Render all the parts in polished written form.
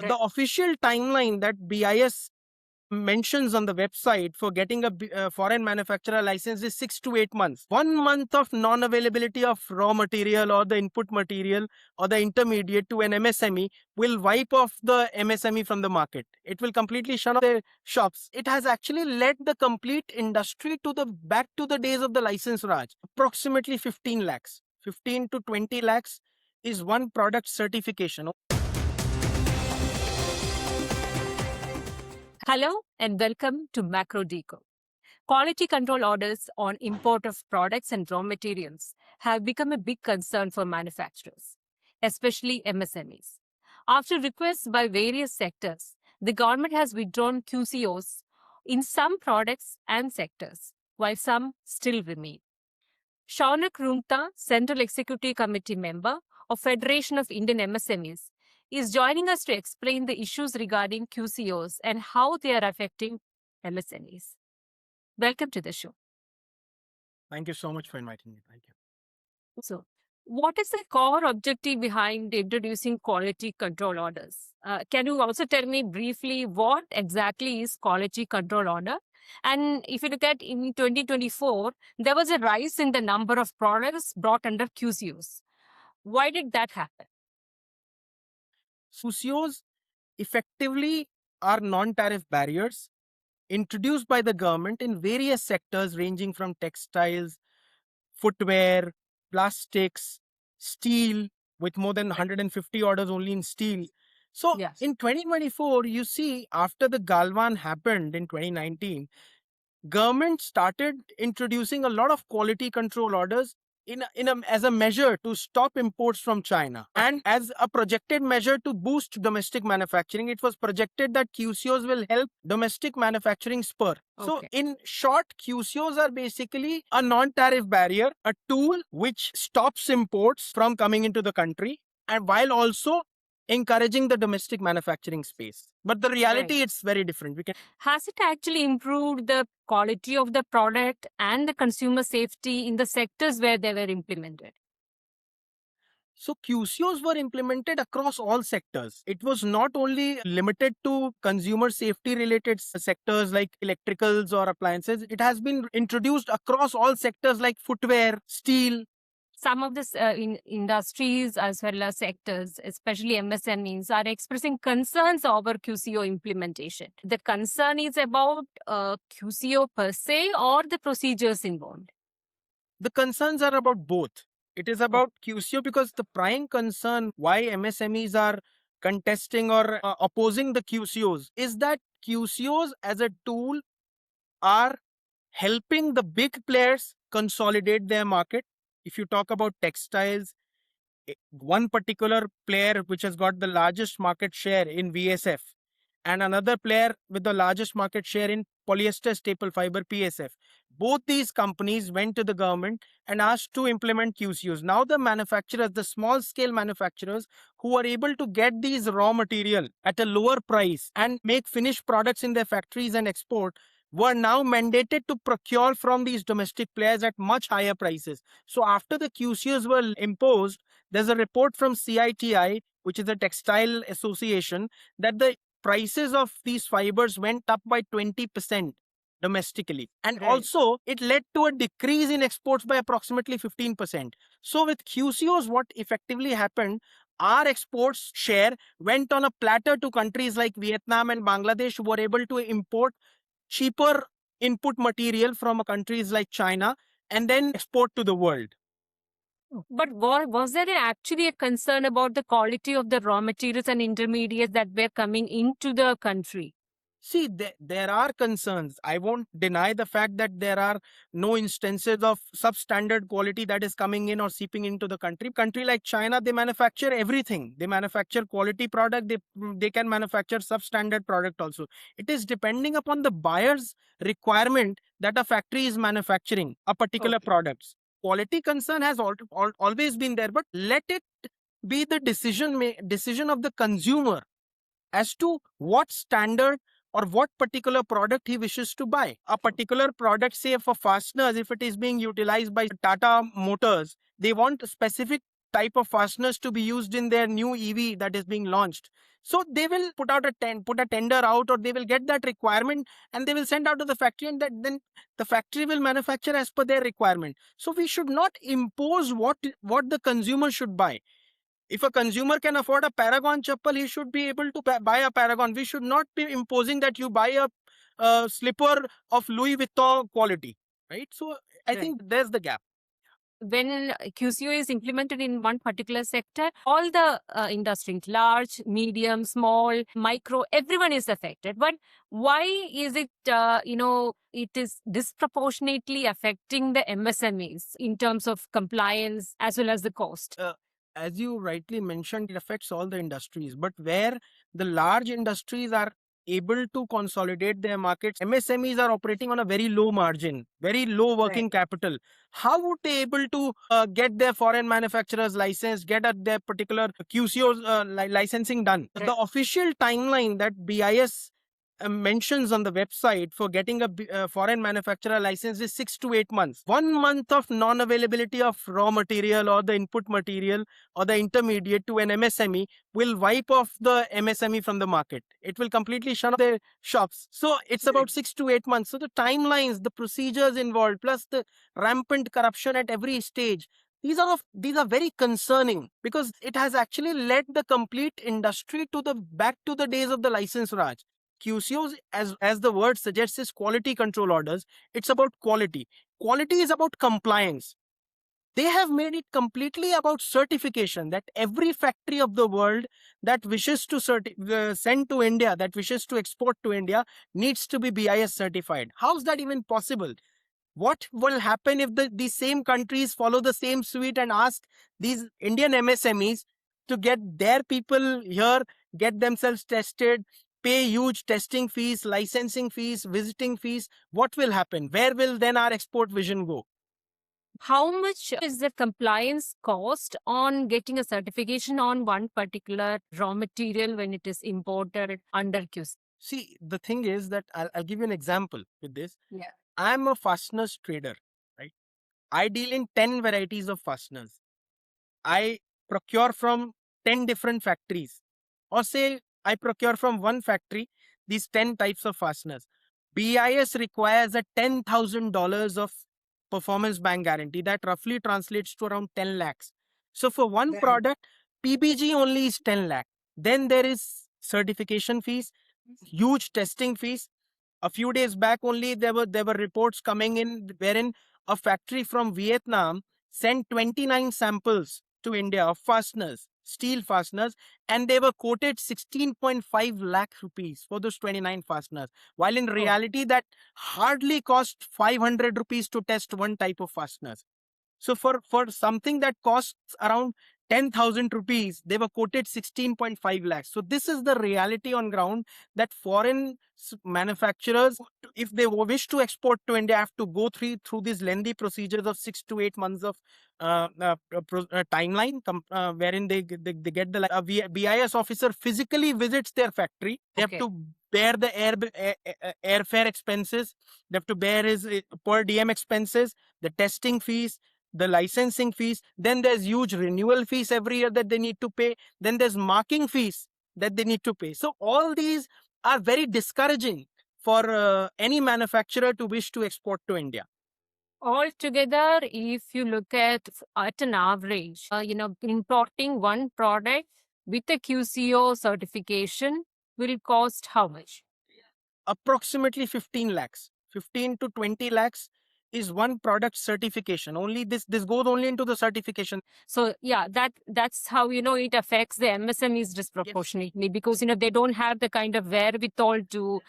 The official timeline that BIS mentions on the website for getting a foreign manufacturer license is 6 to 8 months. 1 month of non-availability of raw material or the input material or the intermediate to an MSME will wipe off the MSME from the market. It will completely shut off their shops. It has actually led the complete industry to the back to the days of the license Raj. Approximately 15 lakhs. 15 to 20 lakhs is one product certification. Hello and welcome to Macro Deco. Quality control orders on import of products and raw materials have become a big concern for manufacturers, especially MSMEs. After requests by various sectors, the government has withdrawn QCOs in some products and sectors, while some still remain. Shaunak Rungta, Central Executive Committee member of Federation of Indian MSMEs, is joining us to explain the issues regarding QCOs and how they are affecting MSMEs. Welcome to the show. Thank you so much for inviting me. Thank you. So, what is the core objective behind introducing quality control orders? Can you also tell me briefly what exactly is quality control order? And if you look at in 2024, there was a rise in the number of products brought under QCOs. Why did that happen? QCOs effectively are non-tariff barriers introduced by the government in various sectors ranging from textiles, footwear, plastics, steel, with more than 150 orders only in steel. So Yes. in 2024, you see, after the Galwan happened in 2019, government started introducing a lot of quality control orders as a measure to stop imports from China and as a projected measure to boost domestic manufacturing. It was projected that QCOs will help domestic manufacturing spur. So Okay. in short, QCOs are basically a non-tariff barrier, a tool which stops imports from coming into the country, and while also encouraging the domestic manufacturing space. But the reality, it's very different. Has it actually improved the quality of the product and the consumer safety in the sectors where they were implemented? So QCOs were implemented across all sectors. It was not only limited to consumer safety related sectors like electricals or appliances. It has been introduced across all sectors like footwear, steel. Some of the industries as well as sectors, especially MSMEs, are expressing concerns over QCO implementation. The concern is about QCO per se or the procedures involved? The concerns are about both. It is about QCO because the prime concern why MSMEs are contesting or opposing the QCOs is that QCOs as a tool are helping the big players consolidate their market. If you talk about textiles, one particular player which has got the largest market share in VSF and another player with the largest market share in polyester staple fiber PSF. Both these companies went to the government and asked to implement QCOs. Now the manufacturers, the small scale manufacturers who are able to get these raw material at a lower price and make finished products in their factories and export were now mandated to procure from these domestic players at much higher prices. So after the QCOs were imposed, there's a report from CITI, which is a textile association, that the prices of these fibers went up by 20% domestically. And also, it led to a decrease in exports by approximately 15%. So with QCOs, what effectively happened, our exports share went on a platter to countries like Vietnam and Bangladesh, who were able to import cheaper input material from countries like China and then export to the world. But was there actually a concern about the quality of the raw materials and intermediates that were coming into the country? See, there are concerns. I won't deny the fact that there are no instances of substandard quality that is coming in or seeping into the country. Country like China, they manufacture everything. They manufacture quality product. They can manufacture substandard product also. It is depending upon the buyer's requirement that a factory is manufacturing a particular product. Quality concern has always been there, but let it be the decision of the consumer as to what standard or what particular product he wishes to buy. A particular product, say for fasteners, if it is being utilized by Tata Motors, they want specific type of fasteners to be used in their new EV that is being launched. So they will put a tender out, or they will get that requirement and they will send out to the factory, and then the factory will manufacture as per their requirement. So we should not impose what the consumer should buy. If a consumer can afford a Paragon chappal, he should be able to buy a Paragon. We should not be imposing that you buy a slipper of Louis Vuitton quality, right? So I Right. think there's the gap. When QCO is implemented in one particular sector, all the industries, large, medium, small, micro, everyone is affected. But why is it, it is disproportionately affecting the MSMEs in terms of compliance as well as the cost? As you rightly mentioned, it affects all the industries. But where the large industries are able to consolidate their markets, MSMEs are operating on a very low margin, very low working capital. How would they able to get their foreign manufacturers licensed, get their particular QCO licensing done? Right. The official timeline that BIS mentions on the website for getting a foreign manufacturer license is 6 to 8 months. 1 month of non-availability of raw material or the input material or the intermediate to an MSME will wipe off the MSME from the market. It will completely shut their shops. So it's about 6 to 8 months. So the timelines, the procedures involved, plus the rampant corruption at every stage, these are very concerning, because it has actually led the complete industry back to the days of the license Raj. QCOs, as the word suggests, is quality control orders. It's about quality. Quality is about compliance. They have made it completely about certification, that every factory of the world that wishes to send to India, that wishes to export to India, needs to be BIS certified. How's that even possible? What will happen if these same countries follow the same suite and ask these Indian MSMEs to get their people here, get themselves tested, pay huge testing fees, licensing fees, visiting fees? What will happen? Where will then our export vision go? How much is the compliance cost on getting a certification on one particular raw material when it is imported under QC? See, the thing is that I'll give you an example with this. Yeah. I'm a fasteners trader, right? I deal in 10 varieties of fasteners. I procure from 10 different factories. Or say I procure from one factory these 10 types of fasteners. BIS requires a $10,000 of performance bank guarantee. That roughly translates to around 10 lakhs. So for one product, PBG only is 10 lakh. Then there is certification fees, huge testing fees. A few days back only there were reports coming in wherein a factory from Vietnam sent 29 samples to India of fasteners, steel fasteners, and they were quoted 16.5 lakh rupees for those 29 fasteners, while in reality that hardly cost 500 rupees to test one type of fasteners. So for something that costs around 10,000 rupees, they were quoted 16.5 lakhs. So this is the reality on ground, that foreign manufacturers, if they wish to export to India, have to go through these lengthy procedures of 6 to 8 months of timeline, wherein they get the BIS officer physically visits their factory. They have to bear the airfare expenses. They have to bear his per diem expenses, the testing fees, the licensing fees. Then there's huge renewal fees every year that they need to pay. Then there's marking fees that they need to pay. So all these are very discouraging for any manufacturer to wish to export to India. Altogether, if you look at an average, importing one product with a QCO certification will cost how much? Approximately 15 lakhs. 15 to 20 lakhs is one product certification. Only this goes only into the certification. So yeah, that's how it affects the MSMEs disproportionately, because they don't have the kind of wherewithal to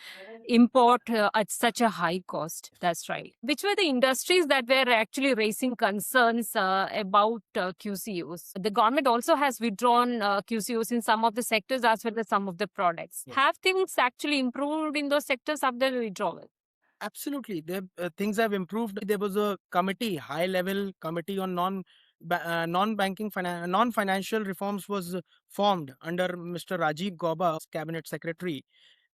import at such a high cost. That's right. Which were the industries that were actually raising concerns about QCOs? The government also has withdrawn QCOs in some of the sectors as well as some of the products. Yes. Have things actually improved in those sectors after the withdrawal? Absolutely, things have improved. There was a committee, high-level committee on non-financial reforms was formed under Mr. Rajiv Gauba, cabinet secretary.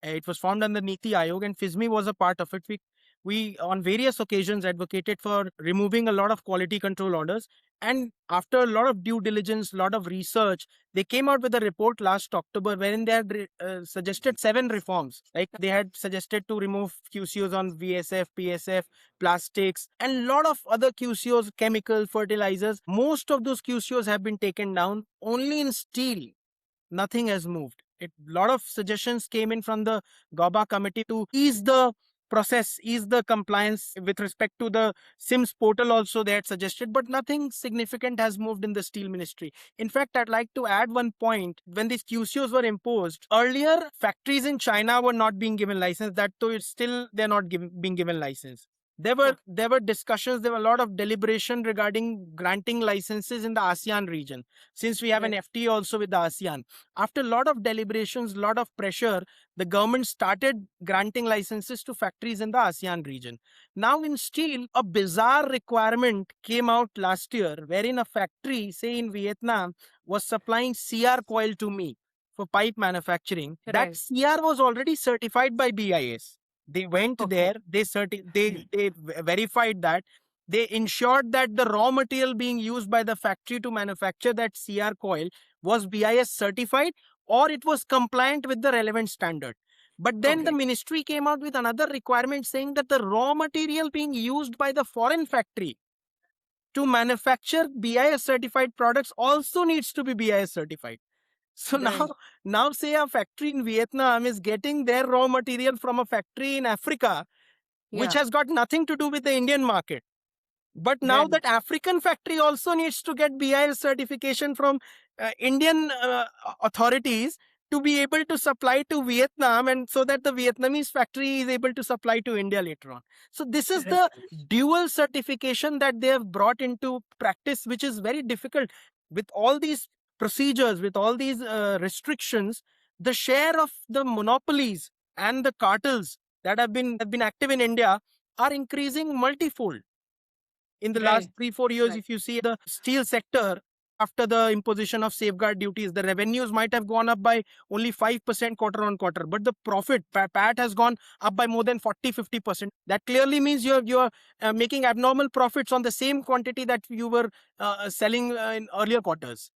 It was formed under Niti Aayog, and FISMI was a part of it. we on various occasions advocated for removing a lot of quality control orders. And after a lot of due diligence, a lot of research, they came out with a report last October wherein they had suggested 7 reforms. Like they had suggested to remove QCOs on VSF, PSF, plastics, and a lot of other QCOs, chemical, fertilizers. Most of those QCOs have been taken down. Only in steel, nothing has moved. A lot of suggestions came in from the GOBA committee to ease the process, ease the compliance with respect to the SIMS portal also they had suggested, but nothing significant has moved in the steel ministry. In fact, I'd like to add one point. When these QCOs were imposed, earlier factories in China were not being given license. That too, it's still they're not being given license. There were discussions, there were a lot of deliberation regarding granting licenses in the ASEAN region, since we have an FTA also with the ASEAN. After a lot of deliberations, a lot of pressure, the government started granting licenses to factories in the ASEAN region. Now in steel, a bizarre requirement came out last year wherein a factory, say in Vietnam, was supplying CR coil to me for pipe manufacturing. That Right. CR was already certified by BIS. They went Okay. there, they verified that. They ensured that the raw material being used by the factory to manufacture that CR coil was BIS certified or it was compliant with the relevant standard. But then the Okay. ministry came out with another requirement saying that the raw material being used by the foreign factory to manufacture BIS certified products also needs to be BIS certified. So Right. now say a factory in Vietnam is getting their raw material from a factory in Africa, which Yeah. has got nothing to do with the Indian market. But now Right. that African factory also needs to get BIS certification from Indian authorities to be able to supply to Vietnam, and so that the Vietnamese factory is able to supply to India later on. So this is the dual certification that they have brought into practice, which is very difficult. With all these procedures, with all these restrictions, the share of the monopolies and the cartels that have been active in India are increasing multifold. In the last Right. 3-4 years, Right. if you see the steel sector, after the imposition of safeguard duties, the revenues might have gone up by only 5% quarter on quarter, but the profit, PAT, has gone up by more than 40-50%. That clearly means you're making abnormal profits on the same quantity that you were selling in earlier quarters.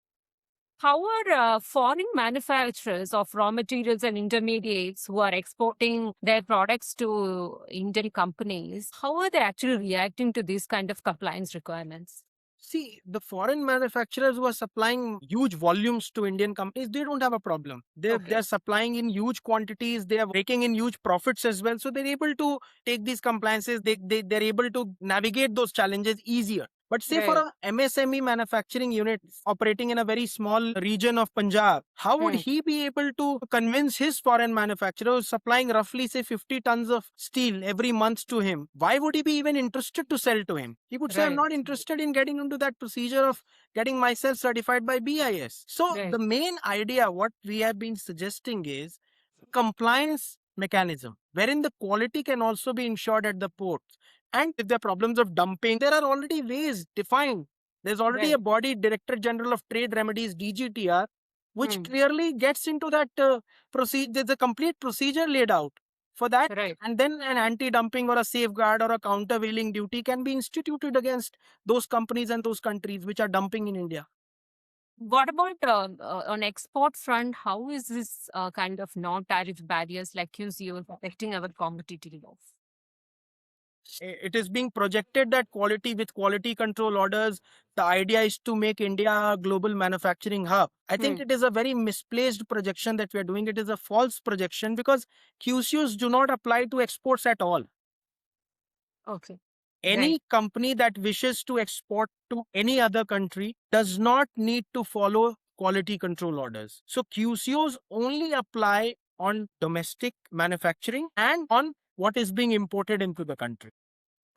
How are foreign manufacturers of raw materials and intermediates who are exporting their products to Indian companies, how are they actually reacting to these kind of compliance requirements? See, the foreign manufacturers who are supplying huge volumes to Indian companies, they don't have a problem. They're Okay. supplying in huge quantities. They are making in huge profits as well. So they're able to take these compliances. They're able to navigate those challenges easier. But say for Right. a MSME manufacturing unit operating in a very small region of Punjab, how would Hmm. he be able to convince his foreign manufacturer who's supplying roughly say 50 tons of steel every month to him? Why would he be even interested to sell to him? He would say, I'm Right. not interested in getting into that procedure of getting myself certified by BIS. So Right. the main idea, what we have been suggesting is compliance mechanism, wherein the quality can also be ensured at the ports. And if there are problems of dumping, there are already ways defined. There's already Right. a body, Director General of Trade Remedies, DGTR, which Hmm. clearly gets into that procedure. There's a complete procedure laid out for that. Right. And then an anti-dumping or a safeguard or a countervailing duty can be instituted against those companies and those countries which are dumping in India. What about on export front? How is this kind of non-tariff barriers like QCO affecting our competitiveness? It is being projected that quality with quality control orders, the idea is to make India a global manufacturing hub. I think Hmm. it is a very misplaced projection that we are doing. It is a false projection because QCOs do not apply to exports at all. Okay. Right. Any company that wishes to export to any other country does not need to follow quality control orders. So QCOs only apply on domestic manufacturing and on what is being imported into the country.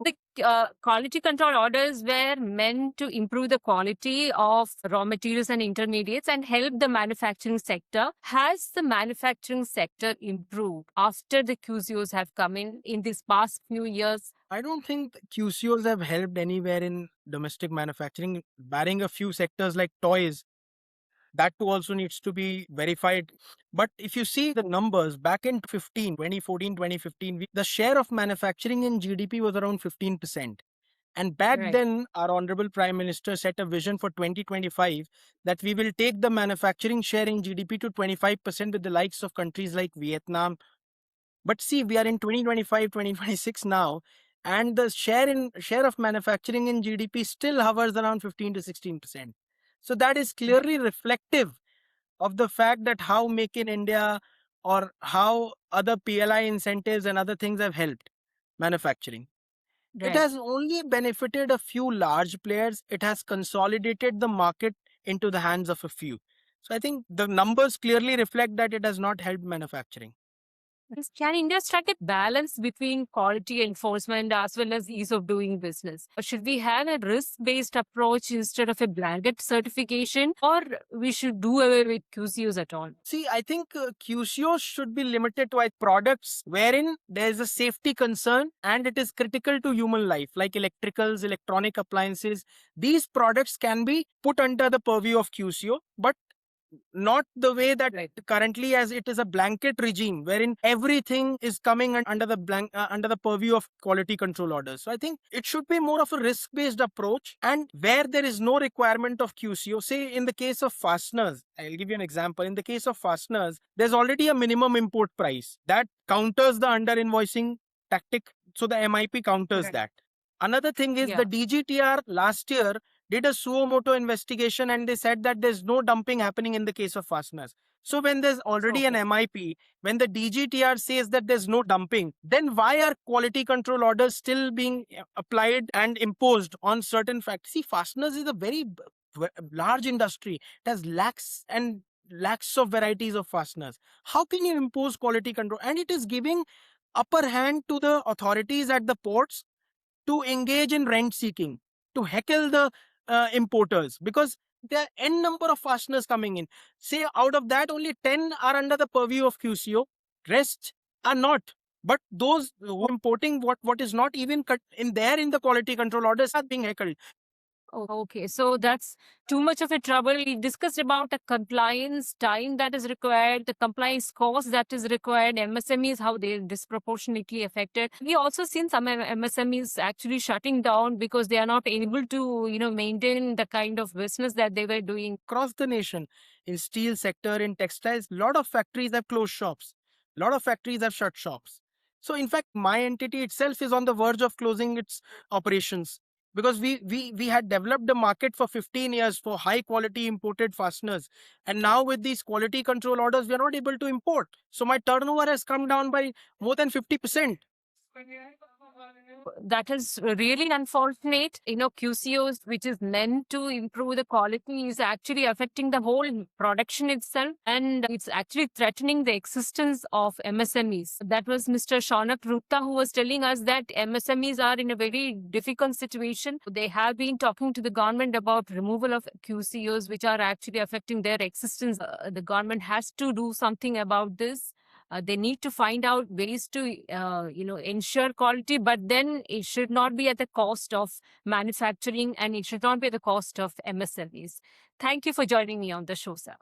The quality control orders were meant to improve the quality of raw materials and intermediates and help the manufacturing sector. Has the manufacturing sector improved after the QCOs have come in these past few years? I don't think QCOs have helped anywhere in domestic manufacturing, barring a few sectors like toys. That too also needs to be verified. But if you see the numbers back in 2014, 2015, the share of manufacturing in GDP was around 15%. And back Right. then, our Honorable Prime Minister set a vision for 2025 that we will take the manufacturing share in GDP to 25% with the likes of countries like Vietnam. But see, we are in 2025, 2026 now, and the share of manufacturing in GDP still hovers around 15 to 16%. So that is clearly reflective of the fact that how Make in India or how other PLI incentives and other things have helped manufacturing. It Right. has only benefited a few large players. It has consolidated the market into the hands of a few. So I think the numbers clearly reflect that it has not helped manufacturing. Can India strike a balance between quality enforcement as well as ease of doing business? Or should we have a risk-based approach instead of a blanket certification, or we should do away with QCOs at all? See, I think QCOs should be limited to products wherein there is a safety concern and it is critical to human life, like electricals, electronic appliances. These products can be put under the purview of QCO, but not the way that currently, as it is a blanket regime wherein everything is coming under the purview of quality control orders. So I think it should be more of a risk based approach, and where there is no requirement of QCO. Say in the case of fasteners, I'll give you an example. In the case of fasteners, there's already a minimum import price that counters the under invoicing tactic, so the MIP counters that. Another thing is the DGTR last year did a suo moto investigation, and they said that there's no dumping happening in the case of fasteners. So when there's already an MIP, when the DGTR says that there's no dumping, then why are quality control orders still being applied and imposed on certain factories? See, fasteners is a very large industry. It has lakhs and lakhs of varieties of fasteners. How can you impose quality control? And it is giving upper hand to the authorities at the ports to engage in rent seeking, to heckle the importers, because there are n number of fasteners coming in. Say out of that, only 10 are under the purview of QCO, rest are not. But those who are importing what is not even cut in there in the quality control orders are being heckled. Okay, so that's too much of a trouble. We discussed about the compliance time that is required, the compliance cost that is required, MSMEs, how they're disproportionately affected. We also seen some MSMEs actually shutting down because they are not able to, maintain the kind of business that they were doing. Across the nation, in steel sector, in textiles, lot of factories have closed shops. Lot of factories have shut shops. So in fact, my entity itself is on the verge of closing its operations, because we had developed a market for 15 years for high quality imported fasteners, and now with these quality control orders we are not able to import. So my turnover has come down by more than 50%. That is really unfortunate. QCOs, which is meant to improve the quality, is actually affecting the whole production itself, and it's actually threatening the existence of MSMEs. That was Mr. Shaunak Rutta who was telling us that MSMEs are in a very difficult situation. They have been talking to the government about removal of QCOs, which are actually affecting their existence. The government has to do something about this. They need to find out ways to, ensure quality, but then it should not be at the cost of manufacturing, and it should not be at the cost of MSMEs. Thank you for joining me on the show, sir.